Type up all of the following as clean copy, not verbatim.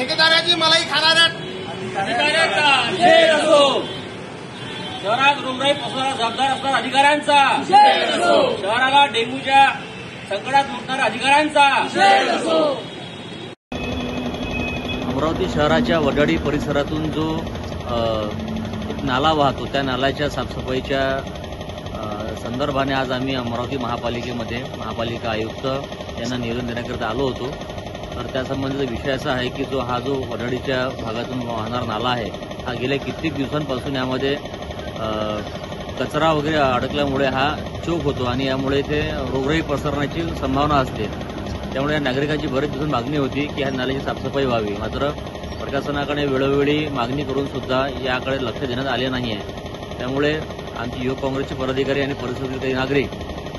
ठेकेदाराची मलाई खाणाऱ्या अधिकाऱ्यांचा निषेध असो, शहरात रोगराई पसरवण्यास जबाबदार असणाऱ्या अधिकाऱ्यांचा निषेध असो, शहराला डेंग्यूच्या संकटात लुटणाऱ्या अधिकाऱ्यांचा निषेध असो। अमरावती शहराच्या वडाळी परिसरातून जो एक नाला वाहतो त्या नाल्याच्या साफसफाईच्या संदर्भाने आज आम्ही अमरावती महापालिकेमध्ये महापालिका आयुक्त यांना निवेदन देण्याकरिता आलो होतो। तर त्यासंबंधीचा विषय असा आहे की जो वडाळीच्या भागातून वाहणारा नाला आहे हा गेल्या कित्येक दिवसांपासून यामध्ये कचरा वगैरे अडकल्यामुळे हा चोक होतो आणि यामुळे ते रोगराई पसरण्याची संभावना असते। त्यामुळे नागरिकांची बरेच दिवस मागणी होती की ह्या नाल्याची साफसफाई व्हावी, मात्र प्रशासनाकडे वेळोवेळी मागणी करून सुद्धा याकडे लक्ष देण्यात आले नाही आहे। त्यामुळे आमचे युवक काँग्रेसचे पदाधिकारी आणि परिसरातील नागरिक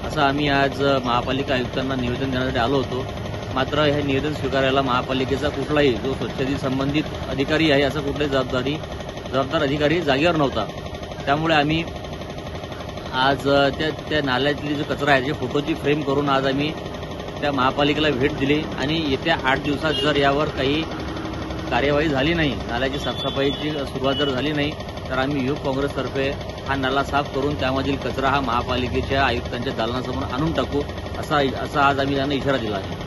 असं आम्ही आज महापालिका आयुक्तांना निवेदन देण्यासाठी आलो होतो। मात्र हे निवेदन स्वीकारायला महापालिकेचा कुठलाही जो स्वच्छतेशी संबंधित अधिकारी आहे असा कुठलाही जबाबदार अधिकारी जागेवर नव्हता। त्यामुळे आम्ही आज त्या नाल्यातली जो कचरा आहे त्याच्या फोटोची फ्रेम करून आज आम्ही त्या महापालिकेला भेट दिली आणि येत्या 8 दिवसात जर यावर काही कार्यवाही झाली नाही, नाल्याची साफसफाईची सुरुवात जर झाली नाही, तर आम्ही युवक काँग्रेसतर्फे हा नाला साफ करून त्यामधील कचरा हा महापालिकेच्या आयुक्तांच्या दालनासमोर आणून टाकू असा आज आम्ही त्यांना इशारा दिला आहे।